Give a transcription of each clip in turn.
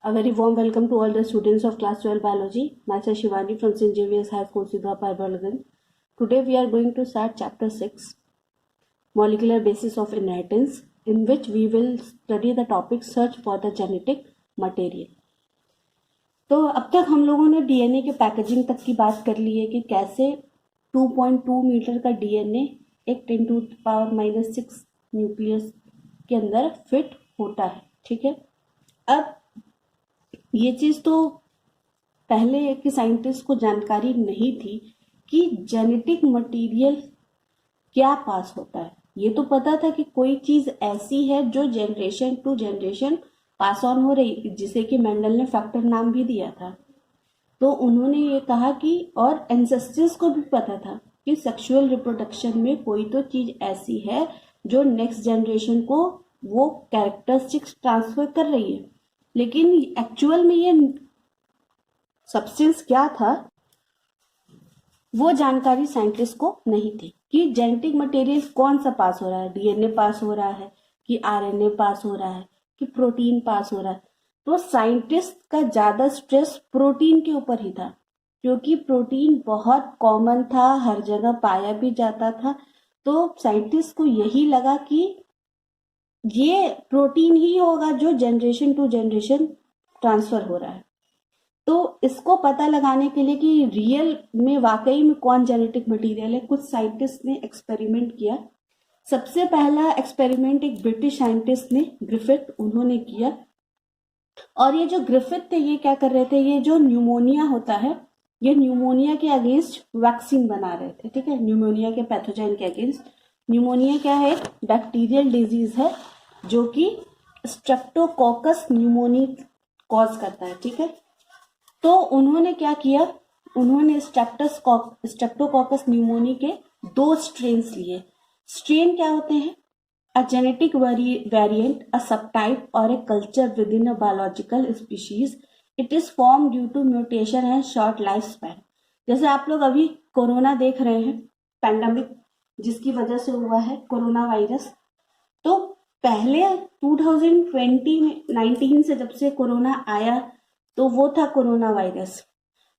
A very warm welcome to all the students of class 12 biology. Myself Shivani from St. Xavier's High School, Sidha Parvalagan. Today we are going to start chapter 6, Molecular Basis of Inheritance, in which we will study the topic Search for the Genetic Material. तो अब तक हम लोगों ने DNA के packaging तक की बात कर ली है कि कैसे 2.2 मीटर का डीएनए एक 10⁻⁻6 न्यूक्लियस के अंदर फिट होता है. ठीक है, अब ये चीज़ तो पहले के साइंटिस्ट को जानकारी नहीं थी कि जेनेटिक मटेरियल क्या पास होता है. ये तो पता था कि कोई चीज़ ऐसी है जो generation to generation pass on हो रही, जिसे कि मेंडल ने फैक्टर नाम भी दिया था. तो उन्होंने ये कहा कि और एंसेस्टर्स को भी पता था कि सेक्सुअल रिप्रोडक्शन में कोई तो चीज़ ऐसी है जो नेक्स्ट जनरेशन को वो कैरेक्टरिस्टिक्स ट्रांसफर कर रही है. लेकिन एक्चुअल में ये सब्सटेंस क्या था वो जानकारी साइंटिस्ट को नहीं थी कि जेनेटिक मटेरियल कौन सा पास हो रहा है, डीएनए पास हो रहा है कि आरएनए पास हो रहा है कि प्रोटीन पास हो रहा है. तो साइंटिस्ट का ज़्यादा स्ट्रेस प्रोटीन के ऊपर ही था, क्योंकि प्रोटीन बहुत कॉमन था, हर जगह पाया भी जाता था. तो साइंटिस्ट को यही लगा कि ये प्रोटीन ही होगा जो जनरेशन टू जनरेशन ट्रांसफर हो रहा है. तो इसको पता लगाने के लिए कि रियल में वाकई में कौन जेनेटिक मटेरियल है, कुछ साइंटिस्ट ने एक्सपेरिमेंट किया. सबसे पहला एक्सपेरिमेंट एक ब्रिटिश साइंटिस्ट ने, ग्रिफिथ, उन्होंने किया. और ये जो ग्रिफिथ थे ये क्या कर रहे थे, ये जो न्यूमोनिया होता है, ये न्यूमोनिया के अगेंस्ट वैक्सीन बना रहे थे. ठीक है, न्यूमोनिया के पैथोजन के अगेंस्ट. न्यूमोनिया क्या है, बैक्टीरियल डिजीज है जो कि स्ट्रेप्टोकोकस न्यूमोनी कॉज करता है. ठीक है, तो उन्होंने क्या किया, उन्होंने स्ट्रेप्टोकोकस न्यूमोनी के 2 स्ट्रेन्स लिए. स्ट्रेन क्या होते हैं, a genetic variant, a subtype और a culture within a biological species. It is form due to mutation and short life span. जैसे आप लोग अभी कोरोना देख रहे हैं, पैंडेमिक जिसकी वजह से हुआ है कोरोना वायरस. तो पहले 2019 से जब से कोरोना आया तो वो था कोरोना वायरस.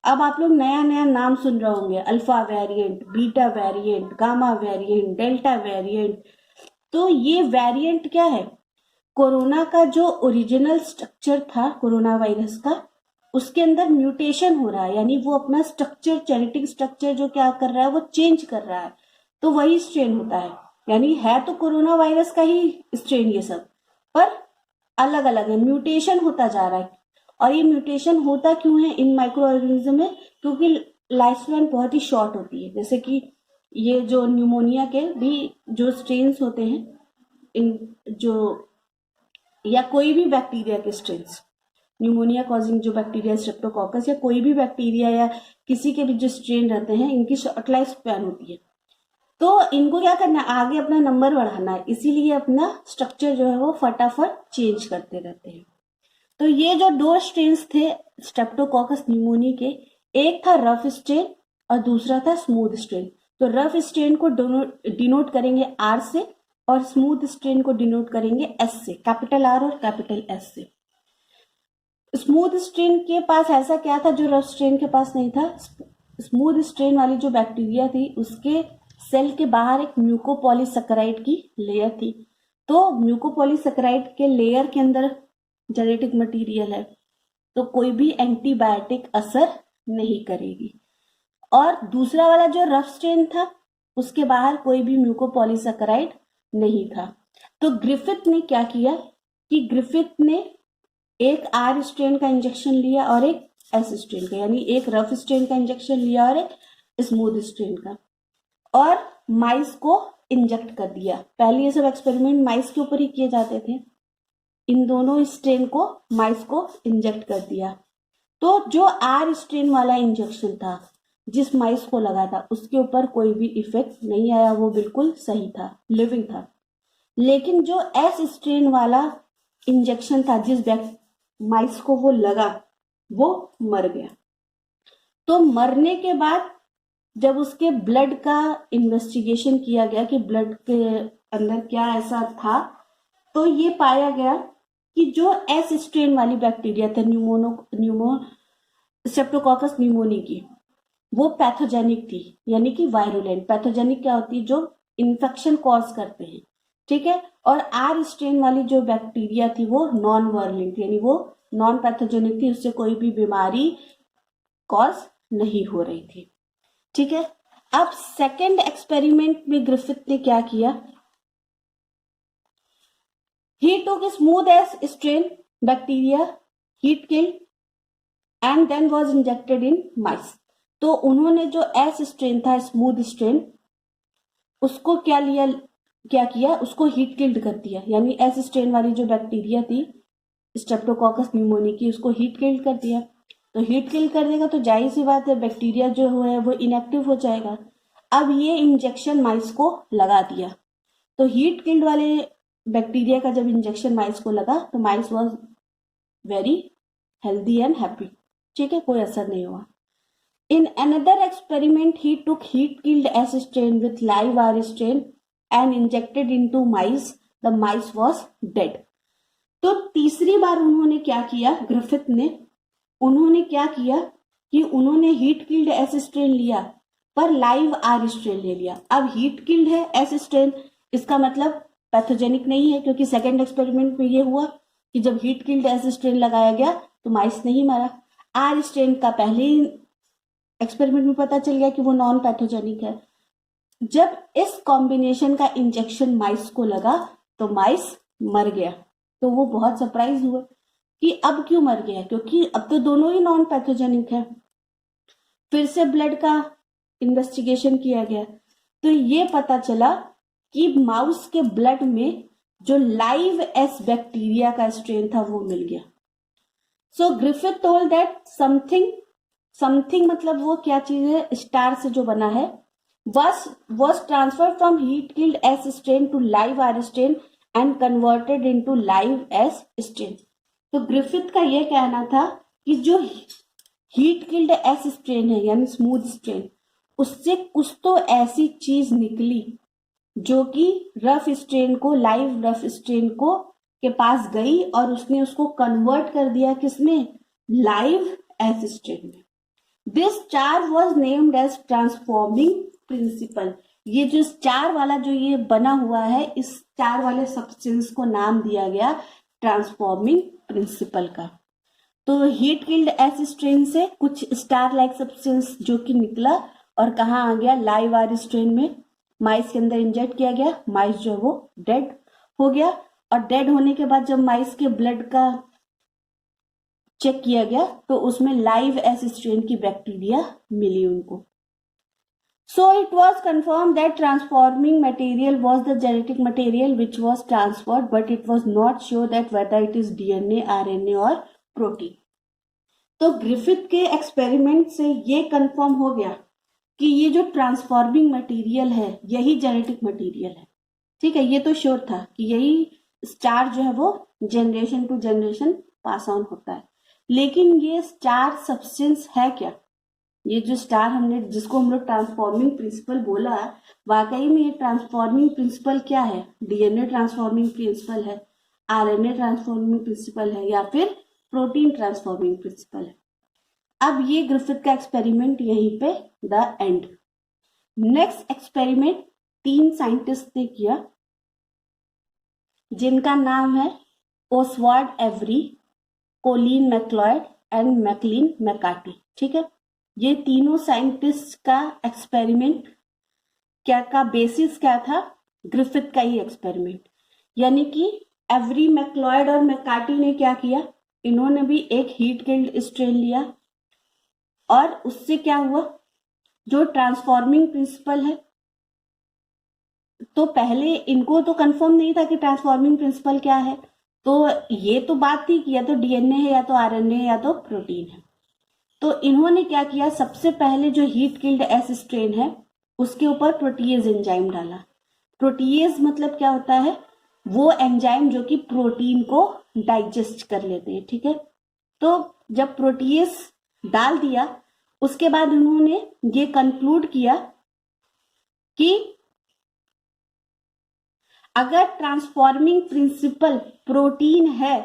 अब आप लोग नया नया नाम सुन रहे होंगे, alpha variant, beta variant, gamma variant, delta variant. तो ये वेरिएंट क्या है, कोरोना का जो ओरिजिनल स्ट्रक्चर था कोरोना वायरस का, उसके अंदर म्यूटेशन हो रहा है, यानी वो अपना स्ट्रक्चर, जेनेटिक स्ट्रक्चर जो क्या कर रहा है वो चेंज कर रहा है. तो वही स्ट्रेन होता है, यानी है तो कोरोना वायरस का ही स्ट्रेन ये सब, पर अलग अलग है, म्यूटेशन होता जा रहा है. और ये म्यूटेशन होता क्यों है इन माइक्रो ऑर्गेनिज्म में, क्योंकि लाइफ स्पैन बहुत ही शॉर्ट होती है. जैसे कि ये जो न्यूमोनिया के भी जो स्ट्रेन्स होते हैं, इन जो या कोई भी बैक्टीरिया के स्ट्रेन्स, न्यूमोनिया कॉजिंग जो बैक्टीरिया स्ट्रेप्टोकोकस या कोई भी बैक्टीरिया या किसी के भी जो स्ट्रेन रहते हैं, इनकी शॉर्ट लाइफ स्पैन होती है. तो इनको क्या करना है, आगे अपना नंबर बढ़ाना है, इसीलिए अपना स्ट्रक्चर जो है वो फटाफट चेंज करते रहते हैं. तो ये जो 2 स्ट्रेन्स थे स्ट्रेप्टोकोकस न्यूमोनी के, एक था रफ स्ट्रेन और दूसरा था स्मूथ स्ट्रेन. तो रफ स्ट्रेन को डिनोट करेंगे R से और स्मूथ स्ट्रेन को डिनोट करेंगे S से, कैपिटल R और कैपिटल S से. स्मूथ स्ट्रेन के पास ऐसा क्या था जो रफ स्ट्रेन के पास नहीं था. स्मूथ स्ट्रेन वाली जो बैक्टीरिया थी उसके सेल के बाहर एक म्यूकोपॉलीसैकेराइड की लेयर थी. तो म्यूकोपॉलीसैकेराइड के लेयर के अंदर जेनेटिक मटेरियल है, तो कोई भी एंटीबायोटिक असर नहीं करेगी. और दूसरा वाला जो रफ स्ट्रेन था उसके बाहर कोई भी म्यूकोपॉलीसैकेराइड नहीं था. तो ग्रिफिथ ने क्या किया कि ग्रिफिथ ने एक R स्ट्रेन का इंजेक्शन लिया और एक S स्ट्रेन का, यानी एक रफ स्ट्रेन का इंजेक्शन लिया और एक स्मूथ स्ट्रेन का, और माइस को इंजेक्ट कर दिया. पहले ये सब एक्सपेरिमेंट माइस के ऊपर ही किए जाते थे. इन दोनों स्ट्रेन को माइस को इंजेक्ट कर दिया. तो जो R स्ट्रेन वाला इंजेक्शन था जिस माइस को लगा था उसके ऊपर कोई भी इफेक्ट नहीं आया, वो बिल्कुल सही था, लिविंग था. लेकिन जो S स्ट्रेन वाला इंजेक्शन था जिस माइस को वो लगा वो मर गया. तो मरने के बाद जब उसके ब्लड का इन्वेस्टिगेशन किया गया कि ब्लड के अंदर क्या ऐसा था, तो ये पाया गया कि जो एस स्ट्रेन वाली बैक्टीरिया थे स्ट्रेप्टोकोकस न्यूमोनी की, वो पैथोजेनिक थी, यानी कि वायरुलेंट। पैथोजेनिक क्या होती है? जो इन्फेक्शन कॉज करते हैं, ठीक है। और आर स्ट्रेन वाली जो बैक्टीरिया थी वो नॉन वायरुलेंट, यानी वो नॉन पैथोजेनिक थी, उससे कोई भी बीमारी कॉज नहीं हो रही थी, ठीक है। अब सेकेंड एक्सपेरिमेंट में ग्रिफिथ ने क्या किया? He took a smooth as strain bacteria, heat killed and then was injected in mice. तो उन्होंने जो एस स्ट्रेन था, स्मूथ स्ट्रेन, उसको क्या किया? उसको हीट किल्ड कर दिया। यानी एस स्ट्रेन वाली जो बैक्टीरिया थी स्ट्रेप्टोकोकस न्यूमोनी की, उसको हीट किल्ड कर दिया। तो हीट किल्ड कर देगा तो जाहिर सी बात है बैक्टीरिया जो है वो इनएक्टिव हो जाएगा। अब ये इंजेक्शन माइस को लगा दिया। तो हीट किल्ड वाले बैक्टीरिया का जब इंजेक्शन माइस को लगा तो mice was very healthy and happy, ठीक है, कोई असर नहीं हुआ। In another experiment he took heat killed S strain with live R strain and injected into mice, the mice was dead. तो तीसरी बार उन्होंने क्या किया? ग्रिफिथ ने उन्होंने क्या किया कि उन्होंने हीट किल्ड एस स्ट्रेन लिया पर लाइव आर स्ट्रेन ले लिया। अब हीट किल्ड है एस स्ट्रेन, इसका मतलब पैथोजेनिक नहीं है, क्योंकि सेकेंड एक्सपेरिमेंट में ये हुआ कि जब हीट किल्ड एस स्ट्रेन लगाया गया तो माइस नहीं मरा। आर स्ट्रेन का पहले ही एक्सपेरिमेंट में पता चल गया कि वो नॉन पैथोजेनिक है। जब इस कॉम्बिनेशन का इंजेक्शन माइस को लगा तो माइस मर गया। तो वो बहुत सरप्राइज हुए कि अब क्यों मर गया, क्योंकि अब तो दोनों ही नॉन पैथोजेनिक है। फिर से ब्लड का इन्वेस्टिगेशन किया गया तो ये पता चला कि माउस के ब्लड में जो लाइव एस बैक्टीरिया का स्ट्रेन था वो मिल गया। सो ग्रिफिथ टोल्ड दैट समथिंग मतलब वो क्या चीज है? स्टार से जो बना है, was transferred from heat killed S strain to live R strain and converted into live S strain। तो ग्रिफिथ का ये कहना था कि जो हीट किल्ड एस स्ट्रेन है यानी स्मूथ स्ट्रेन, उससे कुछ तो ऐसी चीज निकली जो कि रफ स्ट्रेन को, लाइव रफ स्ट्रेन को के पास गई और उसने उसको कन्वर्ट कर दिया किसमें? लाइव एस स्ट्रेन में। दिस चार was named as transforming principle. ये जो चार वाला जो ये बना हुआ है, इस चार वाले सब्सटेंस को नाम दिया गया ट्रांसफॉर्मिंग प्रिंसिपल का। तो हीट किल्ड एस स्ट्रेन से कुछ स्टार लाइक सब्सटेंस जो कि निकला और कहाँ आ गया? लाइव आर स्ट्रेन में माइस के अंदर इंजेक्ट किया गया। माइस जो है वो डेड हो गया और डेड होने के बाद जब माइस के ब्लड का चेक किया गया तो उसमें लाइव एस स्ट्रेन की बैक्टीरिया मिली उनको। सो it was confirm that transforming material was the genetic material which was transferred, but it was not sure that whether it is DNA, RNA और प्रोटीन। तो Griffith के experiment से ये confirm हो गया कि ये जो ट्रांसफॉर्मिंग मटेरियल है यही जेनेटिक मटेरियल है, ठीक है। ये तो श्योर था कि यही स्टार जो है वो generation to generation pass on होता है। लेकिन ये स्टार सब्सटेंस है क्या? ये जो स्टार हमने जिसको हम लोग ट्रांसफॉर्मिंग प्रिंसिपल बोला, वाकई में ये ट्रांसफॉर्मिंग प्रिंसिपल क्या है? डीएनए ट्रांसफॉर्मिंग प्रिंसिपल है, आरएनए ट्रांसफॉर्मिंग प्रिंसिपल है या फिर प्रोटीन ट्रांसफॉर्मिंग प्रिंसिपल है। अब ये ग्रिफिथ का एक्सपेरिमेंट यहीं पे the end. Next experiment 3 scientist ने किया जिनका नाम है Oswald Avery, Colin MacLeod and Maclyn McCarty, ठीक है। ये तीनों साइंटिस्ट का एक्सपेरिमेंट क्या का बेसिस क्या था? ग्रिफिथ का ही एक्सपेरिमेंट। यानी कि एवरी, मैक्लॉयड और मैकार्टी ने क्या किया? इन्होंने भी एक हीट किल्ड स्ट्रेन लिया और उससे क्या हुआ? जो ट्रांसफॉर्मिंग प्रिंसिपल है, तो पहले इनको तो कंफर्म नहीं था कि ट्रांसफॉर्मिंग प्रिंसिपल क्या है, तो ये तो बात थी कि या तो डीएनए है या तो आरएनए है या तो प्रोटीन है। तो इन्होंने क्या किया? सबसे पहले जो हीट किल्ड एस स्ट्रेन है उसके ऊपर प्रोटीएज एंजाइम डाला। प्रोटीएज मतलब क्या होता है? वो एंजाइम जो कि प्रोटीन को डाइजेस्ट कर लेते हैं, ठीक है। तो जब प्रोटीएज डाल दिया उसके बाद उन्होंने ये कंक्लूड किया कि अगर ट्रांसफॉर्मिंग प्रिंसिपल प्रोटीन है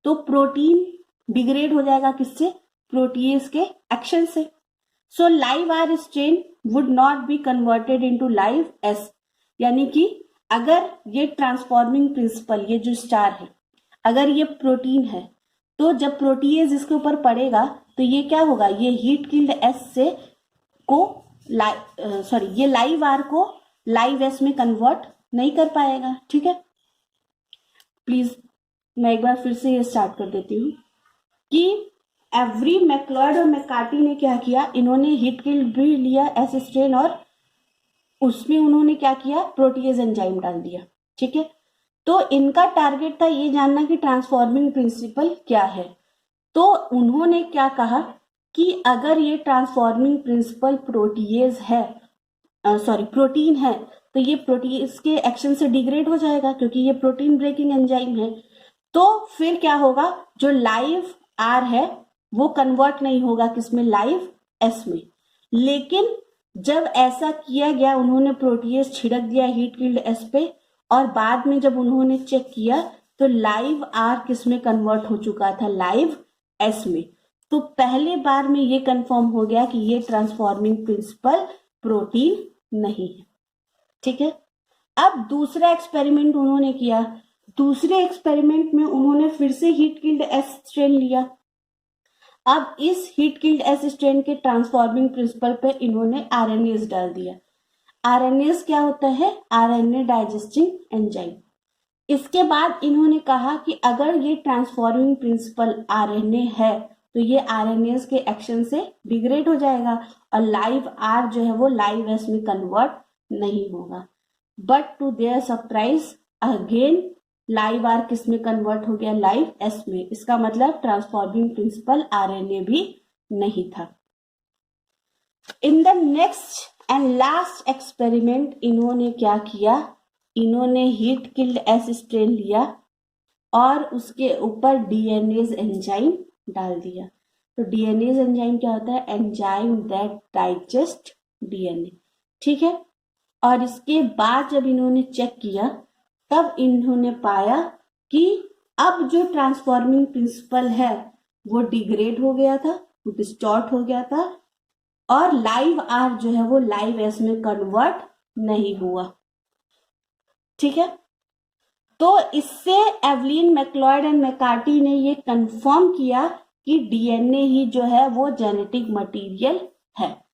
तो प्रोटीन डिग्रेड हो जाएगा किससे? प्रोटीएज के एक्शन से। सो live R strain would not be converted into live S, यानी कि अगर ये ट्रांसफॉर्मिंग प्रिंसिपल, ये जो स्टार है, अगर ये प्रोटीन है तो जब प्रोटीएज इसके ऊपर पड़ेगा तो ये क्या होगा? ये हीट किल्ड एस से को ये लाइव आर को लाइव एस में कन्वर्ट नहीं कर पाएगा। ठीक है, प्लीज मैं एक बार फिर से ये स्टार्ट कर देती हूँ कि एवरी मैक्लॉयड और मैकार्टी ने क्या किया, इन्होंने हीट किल्ड भी लिया एस स्ट्रेन और उसमें उन्होंने क्या किया? प्रोटीएज एंजाइम डाल दिया। ठीक है, तो इनका टारगेट था ये जानना कि ट्रांसफॉर्मिंग प्रिंसिपल क्या है। तो उन्होंने क्या कहा कि अगर ये ट्रांसफॉर्मिंग प्रिंसिपल प्रोटीएज है, प्रोटीन है, तो ये प्रोटीएज के एक्शन से डिग्रेड हो जाएगा क्योंकि ये प्रोटीन ब्रेकिंग एंजाइम है। तो फिर क्या होगा? जो लाइव आर है वो कन्वर्ट नहीं होगा किसमें? लाइव एस में। लेकिन जब ऐसा किया गया, उन्होंने प्रोटीएज छिड़क दिया हीट किल्ड एस पे और बाद में जब उन्होंने चेक किया तो लाइव आर किस में कन्वर्ट हो चुका था? लाइव एस में। तो पहले बार में ये कंफर्म हो गया कि ये ट्रांसफॉर्मिंग प्रिंसिपल प्रोटीन नहीं है। ठीक है, अब दूसरा एक्सपेरिमेंट उन्होंने किया। दूसरे एक्सपेरिमेंट में उन्होंने फिर से हीट किल्ड एस स्ट्रेन लिया। अब इस हीट किल्ड एस स्ट्रेन के ट्रांसफॉर्मिंग प्रिंसिपल पे इन्होंने आरएनएस डाल दिया। आरएनएस क्या होता है? RNA digesting enzyme. इसके बाद इन्होंने कहा कि अगर ये ट्रांसफॉर्मिंग प्रिंसिपल आरएनए है तो ये आरएनएस के एक्शन से डिग्रेड हो जाएगा और लाइव आर जो है वो लाइव एस में कन्वर्ट नहीं होगा। But to their surprise again live R किस में कन्वर्ट हो गया? लाइव एस में। इसका मतलब ट्रांसफॉर्मिंग प्रिंसिपल आरएनए भी नहीं था। In the next and last experiment इन्होंने क्या किया? इन्होंने हीट किल्ड एस स्ट्रेन लिया और उसके ऊपर डीएनएज एंजाइम डाल दिया। तो डीएनएज एंजाइम क्या होता है? Enzyme that digest DNA. ठीक है, और इसके बाद जब इन्होंने चेक किया तब इन्होंने पाया कि अब जो ट्रांसफॉर्मिंग प्रिंसिपल है वो डिग्रेड हो गया था, वो डिस्टॉर्ट हो गया था और लाइव आर जो है वो लाइव एस में कन्वर्ट नहीं हुआ। ठीक है, तो इससे एवलिन, मैक्लॉयड एंड मैकार्टी ने ये कंफर्म किया कि डीएनए ही जो है वो जेनेटिक मटेरियल है।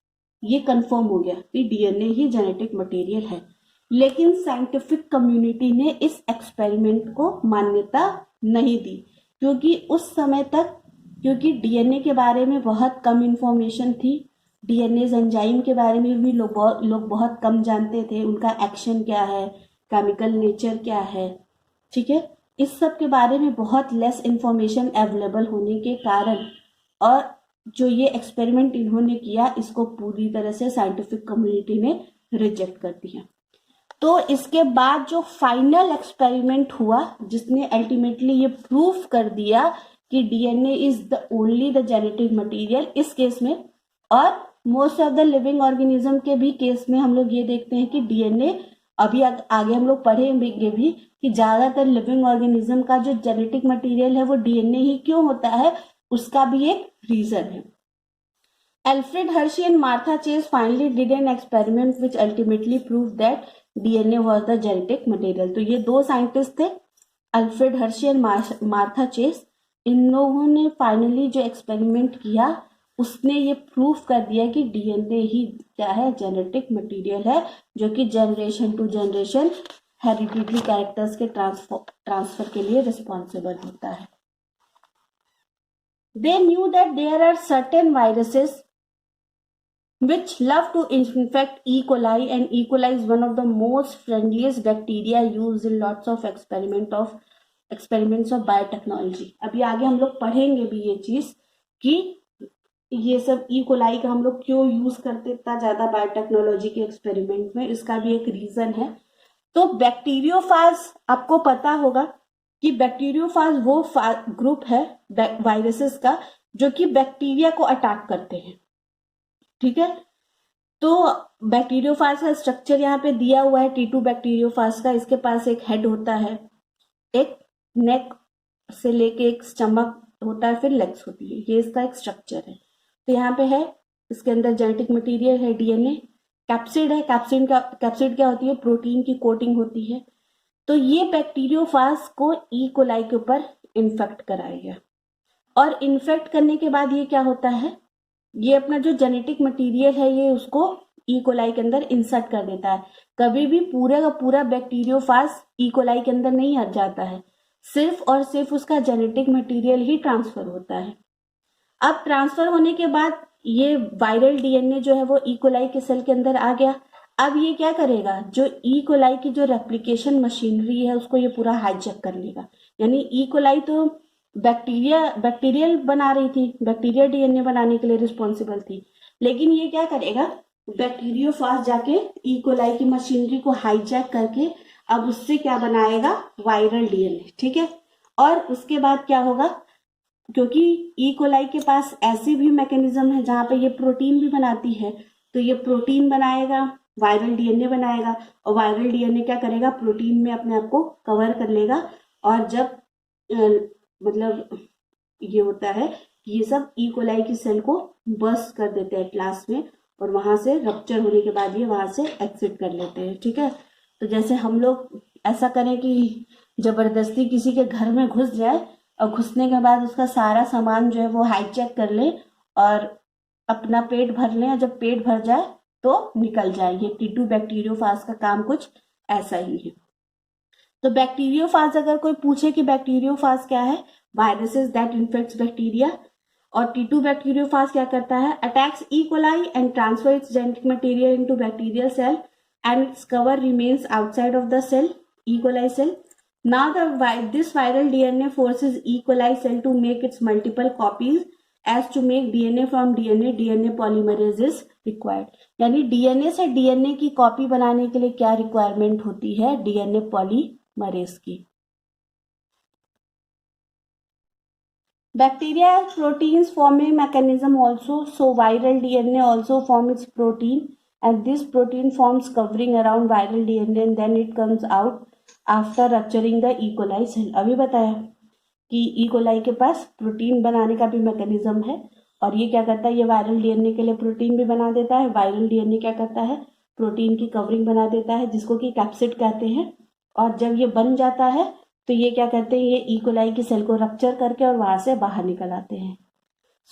ये कंफर्म हो गया कि डीएनए ही जेनेटिक मटेरियल है। लेकिन साइंटिफिक कम्युनिटी ने इस एक्सपेरिमेंट को मान्यता नहीं दी क्योंकि उस समय तक डीएनए के बारे में बहुत कम इंफॉर्मेशन थी। डीएनए एंजाइम के बारे में भी लोग बहुत कम जानते थे। उनका एक्शन क्या है, केमिकल नेचर क्या है। ठीक है, इस सब के बारे में बहुत लेस इंफॉर्मेशन अवेलेबल होने के कारण और जो ये एक्सपेरिमेंट इन्होंने किया इसको पूरी तरह से साइंटिफिक कम्युनिटी ने रिजेक्ट कर दिया। तो इसके बाद जो फाइनल एक्सपेरिमेंट हुआ जिसने अल्टीमेटली ये प्रूफ कर दिया कि DNA is the only the genetic material इस केस में, और most of the living organism के भी केस में हम लोग ये देखते हैं कि डीएनए, अभी आगे हम लोग पढ़ेंगे भी कि ज्यादातर लिविंग ऑर्गेनिज्म का जो जेनेटिक मटेरियल है वो डीएनए ही क्यों होता है, उसका भी एक रीजन है। Alfred Hershey and Martha Chase finally did an experiment which ultimately proved that DNA was the genetic material. तो ये दो साइंटिस्ट थे, अल्फ्रेड हर्शी और मार्था चेस। इन लोगों ने फाइनली जो एक्सपेरिमेंट किया उसने ये प्रूफ कर दिया कि डीएनए ही क्या है? जेनेटिक मटेरियल है जो कि generation to generation hereditary characters के ट्रांसफर के लिए रिस्पॉन्सिबल होता है। They knew that there are certain viruses which love to infect E. coli, and E. coli is one of the most friendliest bacteria used in lots of experiments of biotechnology. अभी आगे हम लोग पढ़ेंगे भी ये चीज कि ये सब E. coli का हम लोग क्यों यूज करते इतना ज्यादा बायोटेक्नोलॉजी के एक्सपेरिमेंट में, इसका भी एक रीजन है। तो बैक्टीरियोफाज, आपको पता होगा कि बैक्टीरियोफाज वो ग्रुप है वायरसेस का जो कि बैक्टीरिया को अटैक करते हैं। ठीक है, तो बैक्टीरियोफाज का स्ट्रक्चर यहाँ पे दिया हुआ है T2 बैक्टीरियोफाज का। इसके पास एक हेड होता है, एक नेक से लेके एक स्टमक होता है, फिर लेग्स होती है, ये इसका एक स्ट्रक्चर है। तो यहाँ पे है, इसके अंदर जेनेटिक मटेरियल है डीएनए, कैप्सिड है, कैप्सिड क्या होती है, प्रोटीन की कोटिंग होती है। तो ये बैक्टीरियोफाज को ई कोलाई के ऊपर इन्फेक्ट कराएगा, और इन्फेक्ट करने के बाद ये क्या होता है, ये अपना जो जेनेटिक मटेरियल है ये उसको ई कोलाई के अंदर इंसर्ट कर देता है। कभी भी पूरा का पूरा बैक्टीरियोफाज ई कोलाई के अंदर नहीं हट जाता है, सिर्फ और सिर्फ उसका जेनेटिक मटेरियल ही ट्रांसफर होता है। अब ट्रांसफर होने के बाद ये वायरल डीएनए जो है वो ई कोलाई के सेल के अंदर आ गया। अब ये क्या करेगा, जो ई कोलाई की जो रेप्लिकेशन मशीनरी है उसको ये पूरा हाईजैक कर लेगा। यानी ई कोलाई तो बैक्टीरियल बना रही थी, बैक्टीरिया डीएनए बनाने के लिए रिस्पॉन्सिबल थी, लेकिन ये क्या करेगा, बैक्टीरियोफाज जाके ई कोलाई की मशीनरी को हाईजैक करके अब उससे क्या बनाएगा, वायरल डीएनए। ठीक है, और उसके बाद क्या होगा, क्योंकि ई कोलाई के पास ऐसी भी मैकेनिज्म है जहां पे ये प्रोटीन भी बनाती है, तो ये प्रोटीन बनाएगा, वायरल डीएनए बनाएगा, और वायरल डीएनए क्या करेगा, प्रोटीन में अपने आप को कवर कर लेगा। और जब मतलब ये होता है कि ये सब ई कोलाई की सेल को बर्स्ट कर देते हैं क्लास में, और वहां से रप्चर होने के बाद ये वहां से एग्जिट कर लेते हैं। ठीक है, तो जैसे हम लोग ऐसा करें कि जबरदस्ती किसी के घर में घुस जाए, और घुसने के बाद उसका सारा सामान जो है वो हाईजैक कर ले और अपना पेट भर ले, और जब पेट भर जाए तो निकल जाए। ये टी2 बैक्टीरियोफाज का काम कुछ ऐसा ही है। तो बैक्टीरियोफाज, अगर कोई पूछे कि बैक्टीरियोफाज क्या है, वायरसेस दैट इन्फेक्ट्स बैक्टीरिया। और टी2 बैक्टीरियोफाज क्या करता है, attacks E coli and transfer its genetic material into bacterial cell and its cover remains outside of the cell, E coli cell. Now this viral DNA forces E. coli cell to make its multiple copies as to make DNA from DNA polymerase is required. यानी DNA से DNA की copy बनाने के लिए क्या requirement होती है, DNA polymerase की. Bacteria has proteins forming mechanism also, so viral DNA also form its protein, and this protein forms covering around viral DNA and then it comes out after rupturing the E coli cell. अभी बताया कि E coli के पास protein बनाने का भी mechanism है, और ये क्या करता है, ये वायरल डीएनए के लिए प्रोटीन भी बना देता है. वायरल डीएनए क्या करता है, प्रोटीन की कवरिंग बना देता है जिसको कि कैप्सिड कहते हैं. और जब ये बन जाता है तो ये क्या करते हैं, ये ई कोलाई की सेल को रप्चर करके और वहां से बाहर निकल आते हैं.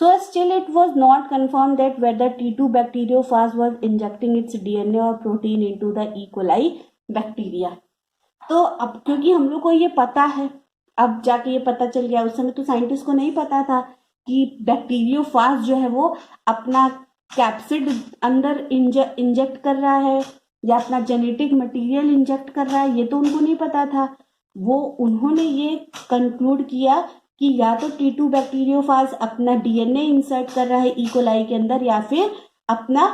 So still it was not confirmed that whether T2 bacteriophage was injecting its DNA or protein into the E. coli bacteria. तो अब क्योंकि हम लोग को ये पता है, अब जाके ये पता चल गया, उस समय तो साइंटिस्ट को नहीं पता था कि बैक्टीरियोफाज जो है वो अपना कैप्सिड अंदर इंजेक्ट कर रहा है या अपना जेनेटिक मटेरियल इंजेक्ट कर रहा है, ये तो उनको नहीं पता था. उन्होंने ये कंक्लूड किया कि या तो टी2 बैक्टीरियोफाज अपना डीएनए इंसर्ट कर रहा है ई कोलाई के अंदर, या फिर अपना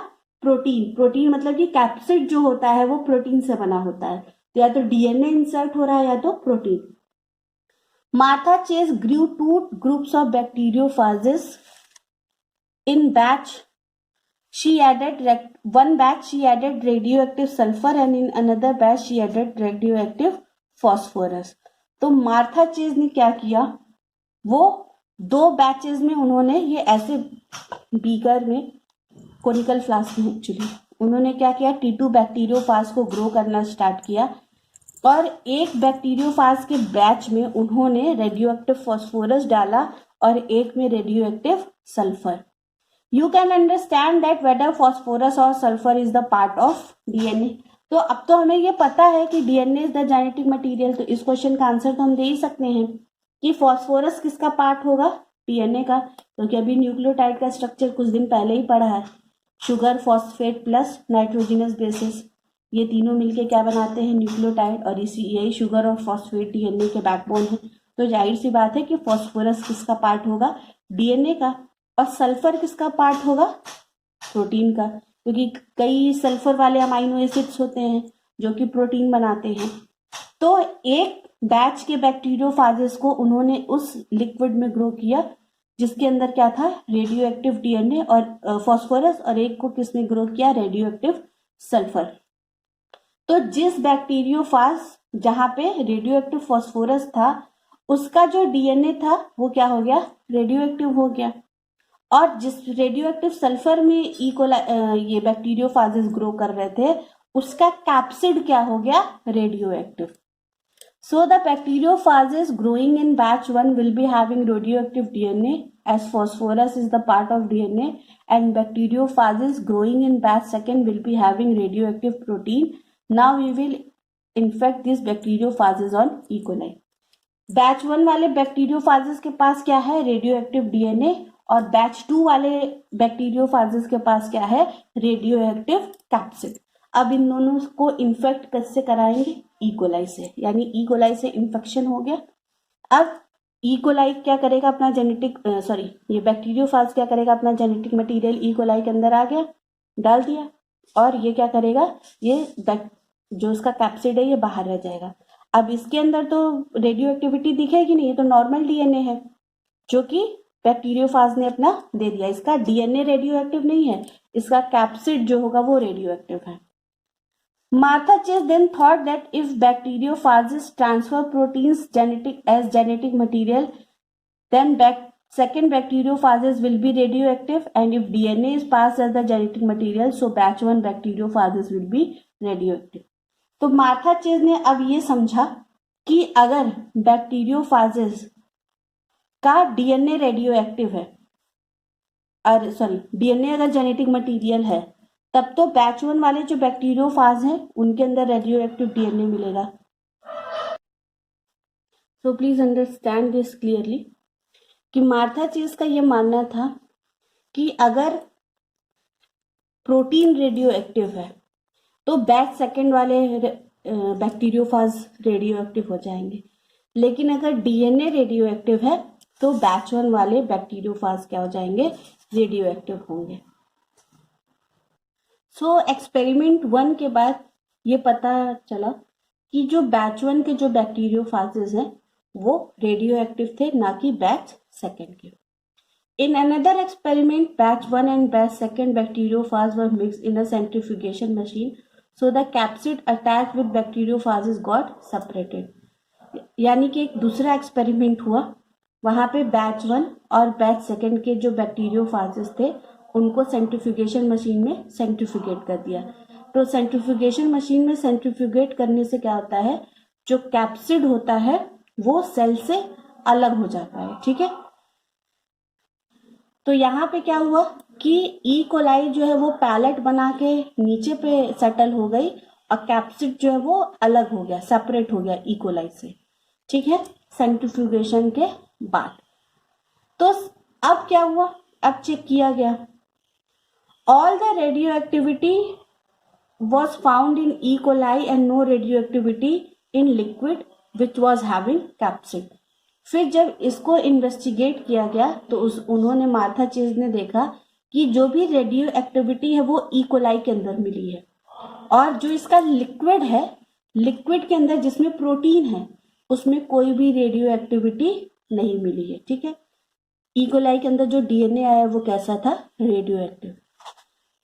प्रोटीन मतलब कि कैप्सिड जो होता है वो प्रोटीन से बना होता है, तो या तो डीएनए इंसर्ट हो रहा है या तो protein. Martha Chase grew 2 groups of bacteriophages in batch. She added one batch she added radioactive sulfur and in another batch she added radioactive phosphorus. तो मार्था चेज ने क्या किया, वो 2 बैचेस में उन्होंने ये ऐसे बीकर में, कोनिकल फ्लास्क में एक्चुअली उन्होंने क्या किया, टी2 बैक्टीरियोफाज को ग्रो करना स्टार्ट किया, और एक बैक्टीरियोफाज के बैच में उन्होंने रेडियोएक्टिव फॉस्फोरस डाला और एक में radioactive sulphur. You can understand that whether phosphorus और sulphur is the part of DNA. तो अब तो हमें ये पता है कि DNA is the genetic material, तो इस क्वेश्चन का आंसर तो हम दे ही सकते हैं कि फॉस्फोरस किसका पार्ट होगा, डीएनए का, क्योंकि अभी न्यूक्लियोटाइड का स्ट्रक्चर कुछ दिन पहले ही पढ़ा है. Sugar, phosphate plus nitrogenous basis, ये तीनों मिलके क्या बनाते हैं, न्यूक्लियोटाइड, और यही शुगर और फॉस्फेट डीएनए के बैकबोन है. तो जाहिर सी बात है कि फॉस्फोरस किसका पार्ट होगा, डीएनए का, और सल्फर किसका पार्ट होगा, प्रोटीन का, क्योंकि कई सल्फर वाले अमाइनो एसिड्स होते हैं जो कि प्रोटीन बनाते हैं. तो एक बैच के बैक्टीरियोफाजेस को उन्होंने उस लिक्विड में ग्रो किया जिसके अंदर क्या था, रेडियोएक्टिव डीएनए और फॉस्फोरस, और एक को किसने ग्रो किया, रेडियोएक्टिव सल्फर. तो जिस बैक्टीरियोफाज जहां पे रेडियोएक्टिव फॉस्फोरस था उसका जो डीएनए था वो क्या हो गया, रेडियो एक्टिव हो गया। और जिस रेडियो एक्टिव सल्फर में ये बैक्टीरियोफाजेस ग्रो कर रहे थे, उसका कैप्सिड क्या हो गया, radio active. So the bacteriophages growing in batch 1 will be having radioactive DNA, as phosphorus is the part of DNA, and bacteriophages growing in batch 2 will be having radioactive protein. Now we will infect these bacteriophages on E. coli. Batch 1 वाले बैक्टीरियोफाजेस के पास क्या है, radio active DNA, और batch 2 वाले बैक्टीरियोफाजेस के पास क्या है, radio active capsid. अब इन दोनों को इन्फेक्ट कैसे कराएंगे, ईकोलाई से, यानी ईकोलाई से इन्फेक्शन हो गया। अब ईकोलाई क्या करेगा, अपना जेनेटिक ये बैक्टीरियोफाज क्या करेगा, अपना जेनेटिक मटेरियल ईकोलाई के अंदर आ गया, डाल दिया, और ये क्या करेगा, ये जो इसका कैप्सिड है ये बाहर रह जाएगा। अब इसके अंदर तो रेडियो एक्टिविटी दिखेगी नहीं, ये तो नॉर्मल डीएनए है जो कि बैक्टीरियोफाज ने अपना दे दिया। इसका डीएनए रेडियो एक्टिव नहीं है, इसका कैप्सिड जो होगा वो रेडियो एक्टिव है। Martha Chase then thought that if bacteriophages transfer proteins as genetic material, then second bacteriophages will be radioactive, and if DNA is passed as the genetic material, so batch 1 bacteriophages will be radioactive. तो Martha chase ने अब ये समझा कि अगर बैक्टीरियोफाजेस का DNA radio active है, DNA अगर जेनेटिक मटेरियल है, तब तो बैच 1 वाले जो बैक्टीरियोफाज हैं उनके अंदर रेडियो एक्टिव डीएनए मिलेगा। So please understand this clearly कि मार्था चेज का ये मानना था कि अगर प्रोटीन रेडियो एक्टिव है तो बैच 2 वाले बैक्टीरियोफाज रेडियो एक्टिव हो जाएंगे, लेकिन अगर डीएनए रेडियो एक्टिव है तो बैच 1 वाले बैक्टीरियोफाज क्या हो जाएंगे, रेडियो एक्टिव होंगे। सो एक्सपेरिमेंट 1 के बाद ये पता चला कि जो बैच 1 के जो बैक्टीरियोफाजेस हैं वो रेडियो एक्टिव थे, ना कि बैच 2 के। In another experiment, batch 1 and batch 2 bacteriophages were mixed in a centrifugation machine, so the capsid attached with bacteriophages got separated. यानी कि एक दूसरा एक्सपेरिमेंट हुआ, वहां पे बैच 1 और बैच 2 के जो बैक्टीरियोफाजेस थे उनको सेंट्रीफ्यूगेशन मशीन में सेंट्रीफ्यूगेट कर दिया। तो सेंट्रीफ्यूगेशन मशीन में सेंट्रीफ्यूगेट करने से क्या होता है, जो कैप्सिड होता है वो सेल से अलग हो जाता है, ठीक है। तो यहाँ पे क्या हुआ कि ई कोलाई जो है वो पैलेट बना के नीचे पे सेटल हो गई और कैप्सिड जो है वो अलग हो गया, सेपरेट हो गया ई कोलाई से, ठीक है, सेंट्रीफ्यूगेशन के बाद। तो अब क्या हुआ, अब चेक किया गया, all the radioactivity was found in E coli and no radioactivity in liquid which was having capsid. फिर जब इसको इन्वेस्टिगेट किया गया तो उन्होंने मार्था चेज ने देखा कि जो भी रेडियो एक्टिविटी है वो ई कोलाई के अंदर मिली है, और जो इसका लिक्विड है, लिक्विड के अंदर जिसमें प्रोटीन है उसमें कोई भी रेडियो एक्टिविटी नहीं मिली है, ठीक है। ई कोलाई के अंदर जो डीएनए आया वो कैसा था, रेडियो एक्टिव।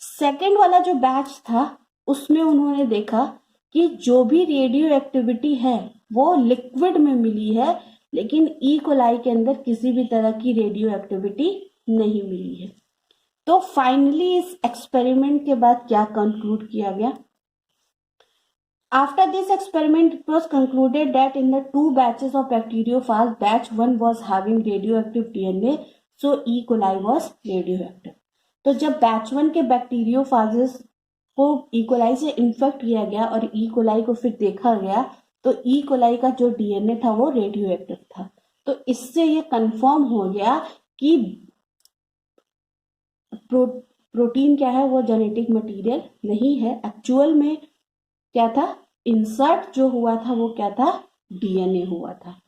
सेकेंड वाला जो बैच था उसमें उन्होंने देखा कि जो भी रेडियो एक्टिविटी है वो लिक्विड में मिली है, लेकिन ई कोलाई के अंदर किसी भी तरह की रेडियो एक्टिविटी नहीं मिली है। तो फाइनली इस एक्सपेरिमेंट के बाद क्या कंक्लूड किया गया, after this experiment it was concluded that in the 2 batches of bacteriophage batch 1 was having radio active DNA, so E coli was radio active. तो जब बैच 1 के बैक्टीरियोफाजेस को ई कोलाई से इन्फेक्ट किया गया और ई कोलाई को फिर देखा गया तो ई कोलाई का जो डीएनए था वो रेडियो एक्टिव था। तो इससे ये कंफर्म हो गया कि प्रोटीन क्या है, वो जेनेटिक मटेरियल नहीं है, एक्चुअल में क्या था, इंसर्ट जो हुआ था वो क्या था, डीएनए हुआ था।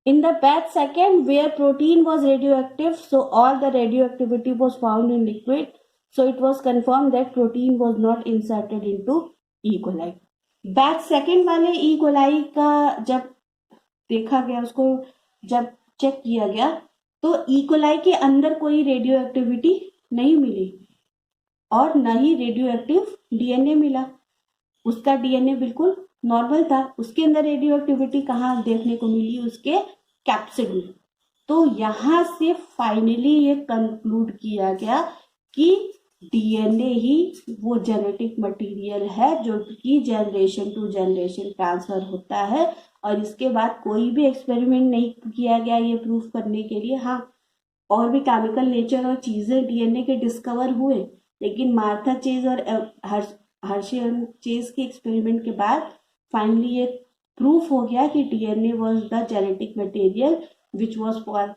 In the batch 2 where protein was radioactive, so all the radioactivity was found in liquid, so it was confirm that protein was not inserted into E coli. Batch 2 वाले E coli का जब देखा गया, उसको जब check किया गया तो ई कोलाई के अंदर कोई रेडियो एक्टिविटी नहीं मिली और न ही रेडियो एक्टिव डीएनए मिला। उसका डीएनए बिल्कुल नॉर्मल था, उसके अंदर रेडियो एक्टिविटी कहाँ देखने को मिली, उसके कैप्सिड में। तो यहाँ से फाइनली ये कंक्लूड किया गया कि डीएनए ही वो जेनेटिक मटेरियल है जो कि जनरेशन टू जनरेशन ट्रांसफर होता है, और इसके बाद कोई भी एक्सपेरिमेंट नहीं किया गया ये प्रूफ करने के लिए। हाँ, और भी केमिकल नेचर और चीजें डीएनए के डिस्कवर हुए, लेकिन मार्था चेज और हर्शे चेज के एक्सपेरिमेंट के बाद फाइनली ये प्रूफ हो गया कि DNA was the genetic material which was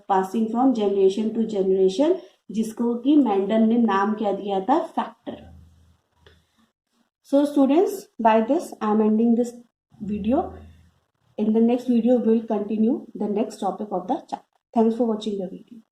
passing from generation to generation, जिसको कि मेंडल ने नाम क्या दिया था, factor. So students, by this I am ending this video. In the next video we will continue the next topic of the chapter. Thanks for watching the video.